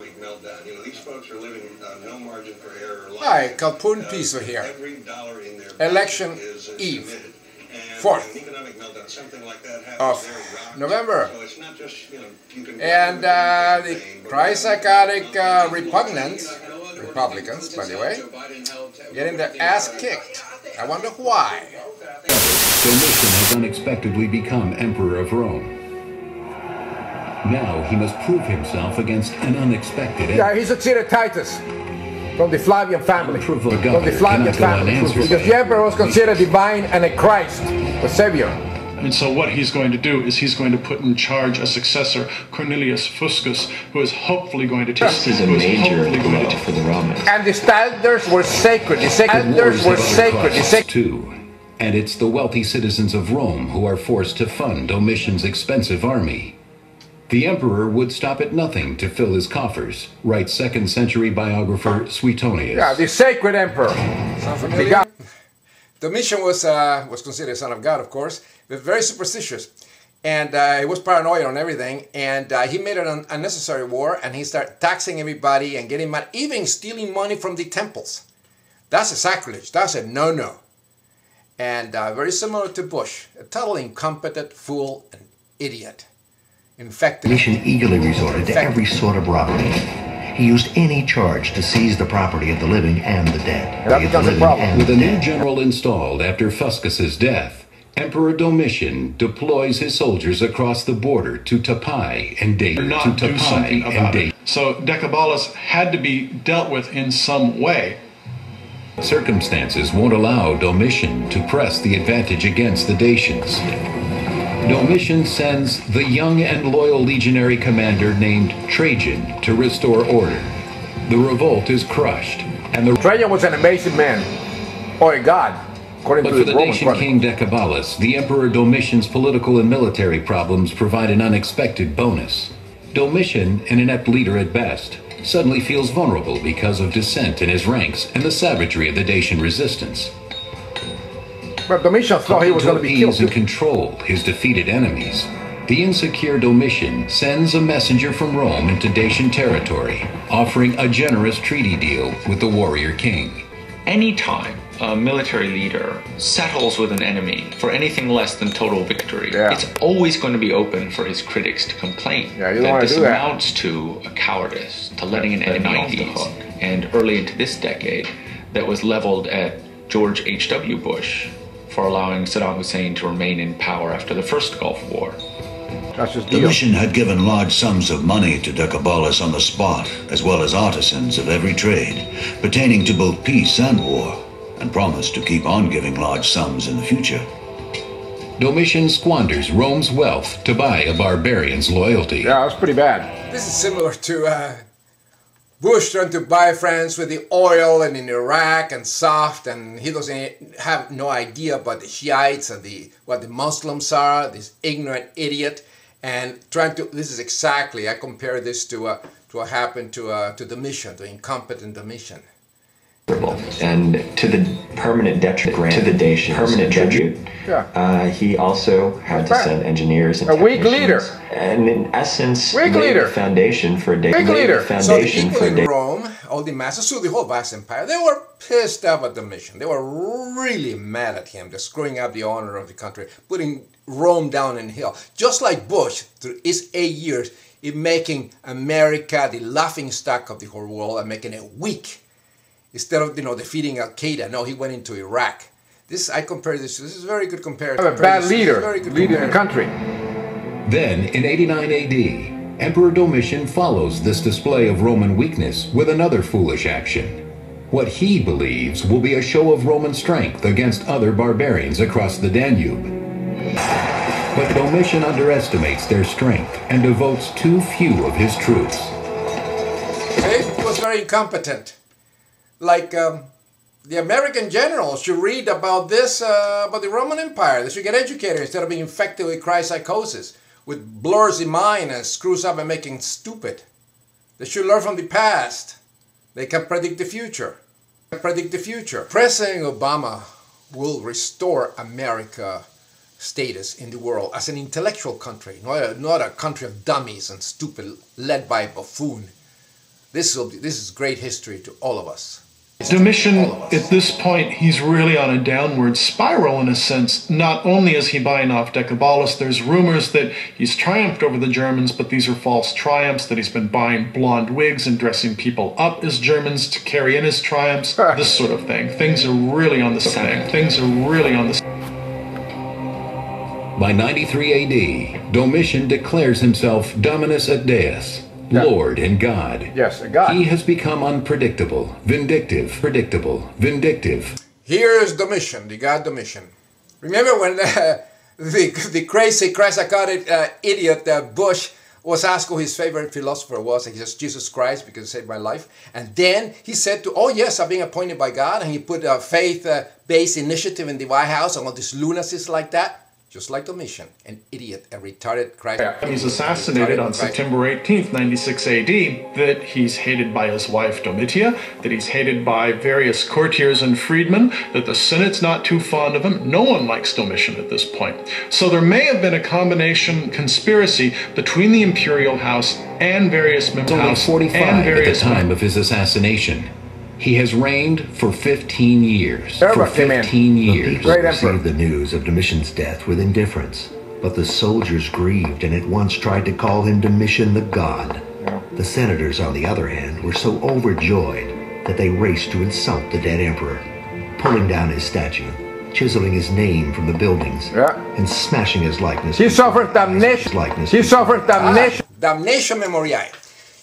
meltdown. You know, these folks are living no margin for error. Hi, Kalpun Piso here. Every dollar in their Election Eve, 4th of November. So it's not just, you know, you can And the Christ-psychotic repugnant Republicans, by the way, getting their ass kicked. I wonder why. Domitian has unexpectedly become Emperor of Rome. Now he must prove himself against an unexpected enemy. Yeah, he succeeded Titus from the Flavian family. From the Flavian family. Because the emperor was considered divine and a Christ, the Savior. And so what he's going to do is he's going to put in charge a successor, Cornelius Fuscus, who is hopefully going to take this is a major blow for the Romans. And the standards were sacred. The standards were sacred. Too. And it's the wealthy citizens of Rome who are forced to fund Domitian's expensive army. The emperor would stop at nothing to fill his coffers, writes 2nd century biographer Suetonius. Yeah, the sacred emperor. Sound familiar? Domitian was considered a son of God, of course, but very superstitious. And he was paranoid on everything. And he made an unnecessary war, and he started taxing everybody and getting mad, even stealing money from the temples. That's a sacrilege. That's a no-no. And very similar to Bush, a totally incompetent fool and idiot. Domitian eagerly resorted to every sort of robbery. He used any charge to seize the property of the living and the dead. With a new general installed after Fuscus's death, Emperor Domitian deploys his soldiers across the border to Tapai and Dacia. So Decabalus had to be dealt with in some way. Circumstances won't allow Domitian to press the advantage against the Dacians. Domitian sends the young and loyal legionary commander named Trajan to restore order. The revolt is crushed, and Trajan was an amazing man, or a god, according to the Dacian king Decabalus, the Emperor Domitian's political and military problems provide an unexpected bonus. Domitian, an inept leader at best, suddenly feels vulnerable because of dissent in his ranks and the savagery of the Dacian resistance. But Domitian thought he was going to be killed. And control his defeated enemies, the insecure Domitian sends a messenger from Rome into Dacian territory, offering a generous treaty deal with the warrior king. Anytime a military leader settles with an enemy for anything less than total victory, it's always going to be open for his critics to complain that this amounts to a cowardice, to letting an enemy off the hook. And early into this decade, that was leveled at George H.W. Bush for allowing Saddam Hussein to remain in power after the first Gulf War. Domitian had given large sums of money to Decabalus on the spot, as well as artisans of every trade, pertaining to both peace and war, and promised to keep on giving large sums in the future. Domitian squanders Rome's wealth to buy a barbarian's loyalty. Yeah, that's pretty bad. This is similar to Bush trying to buy France with the oil and in Iraq and soft, and he doesn't have no idea about the Shiites and what the Muslims are, this ignorant idiot, and trying to, this is exactly, I compare this to what happened to Domitian, the incompetent Domitian. And to the permanent detriment to the Dacians, permanent tribute. He also had to send engineers and a weak leader, and in essence, laid the foundation for a Dacian. So the people in Rome, all the masses, so the whole vast empire, they were pissed off at Domitian. They were really mad at him, just screwing up the honor of the country, putting Rome down in hell. Just like Bush, through his 8 years, in making America the laughingstock of the whole world and making it weak. Instead of, defeating Al-Qaeda, no, he went into Iraq. I compare this. This is a very good comparison. A bad leader, leading the country. Then, in 89 AD, Emperor Domitian follows this display of Roman weakness with another foolish action. What he believes will be a show of Roman strength against other barbarians across the Danube. But Domitian underestimates their strength and devotes too few of his troops. He was very incompetent. Like the American generals should read about this, about the Roman Empire. They should get educated instead of being infected with Christ-psychosis, with blurs the mind and screws up and making stupid. They should learn from the past. They can predict the future. President Obama will restore America status in the world as an intellectual country, not a country of dummies and stupid, led by a buffoon. This is great history to all of us. Domitian, at this point, he's really on a downward spiral in a sense. Not only is he buying off Decebalus, there's rumors that he's triumphed over the Germans, but these are false triumphs, that he's been buying blonde wigs and dressing people up as Germans to carry in his triumphs, this sort of thing. Things are really on the same. Things are really on the By 93 AD, Domitian declares himself Dominus et Deus, Lord and God. Yes, God. He has become unpredictable, vindictive, predictable, vindictive. Here's Domitian, the god Domitian. Remember when the crazy Christ-psychotic idiot Bush was asked who his favorite philosopher was, and he says Jesus Christ because he saved my life. And then he said oh yes, I'm being appointed by God, and he put a faith-based initiative in the White House and all these lunacies like that. Just like Domitian, an idiot, a retarded Christ. He's assassinated on September 18th, 96 AD, that he's hated by his wife Domitia, that he's hated by various courtiers and freedmen, that the Senate's not too fond of him. No one likes Domitian at this point. So there may have been a combination conspiracy between the imperial house and various members of the house. Only 45 at the time of his assassination. He has reigned for 15 years. For 15 years. The people received the news of Domitian's death with indifference, but the soldiers grieved and at once tried to call him Domitian the God. The senators, on the other hand, were so overjoyed that they raced to insult the dead emperor, pulling down his statue, chiseling his name from the buildings, and smashing his likeness. He suffered damnation. He suffered damnation. Damnation memoriae.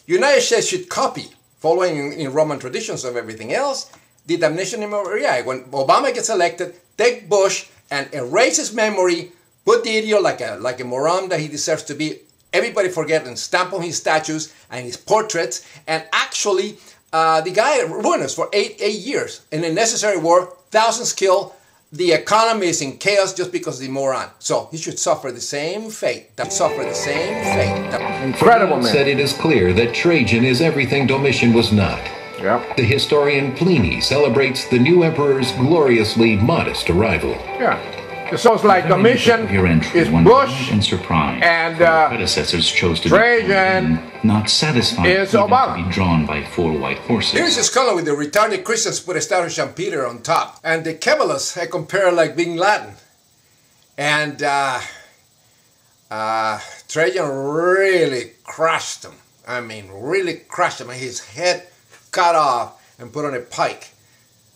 United States should copy, following in Roman traditions of everything else, the damnation memoriae. When Obama gets elected, take Bush and erase his memory, put the idiot like a moron that he deserves to be. Everybody forget and stamp on his statues and his portraits. And actually, the guy ruined us for eight years. In a necessary war, thousands killed. The economy is in chaos just because of the moron. So he should suffer the same fate. Incredible, man. Said it is clear that Trajan is everything Domitian was not. Yeah. The historian Pliny celebrates the new emperor's gloriously modest arrival. Yeah. It sounds like Domitian is Bush and surprise. And predecessors chose to Trajan not satisfied is Obama. To be drawn by 4 white horses. Here's a scholar with the retarded Christians put a statue of St. Peter on top. And the Kabbalists I compare like Bin Laden. And Trajan really crushed him. I mean, really crushed him. And his head cut off and put on a pike.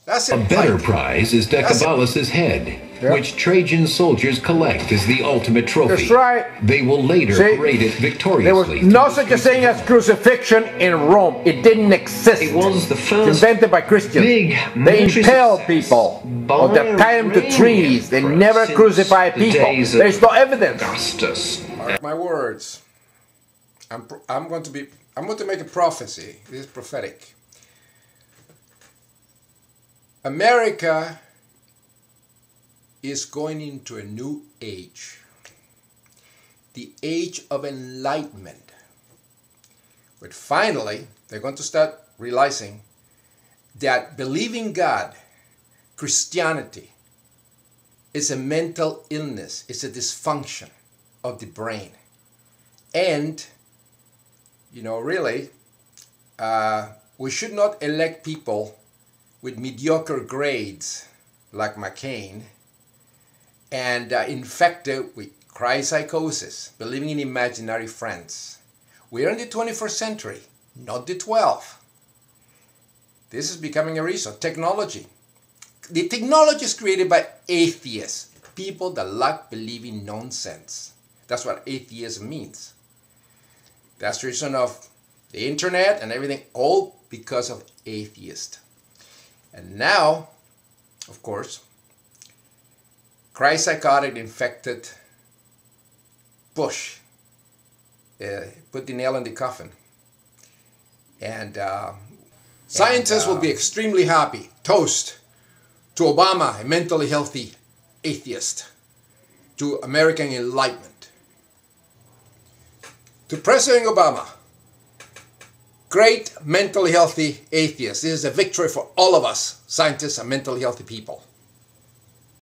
That's a better prize is Decebalus' head, which Trajan soldiers collect as the ultimate trophy. That's right. They will later parade it victoriously. There was no such a thing as crucifixion in Rome. It didn't exist. It was the first invented by Christians. They impaled people, or they tied them to trees. They never crucified people. There's no evidence. Mark my words. I'm going to make a prophecy. This is prophetic. America is going into a new age, the age of enlightenment, where finally they're going to start realizing that believing God, Christianity, is a mental illness, it's a dysfunction of the brain. And, you know, really, we should not elect people with mediocre grades like McCain and infected with Christ-psychosis, believing in imaginary friends. We're in the 21st century, not the 12th. This is becoming a reason. Technology. The technology is created by atheists, people that like believing nonsense. That's what atheism means. That's the reason of the internet and everything, all because of atheists. And now, of course, Christ-psychotic infected Bush put the nail in the coffin. And scientists will be extremely happy. Toast to Obama, a mentally healthy atheist. To American Enlightenment. To President Obama, great mentally healthy atheist. This is a victory for all of us, scientists and mentally healthy people.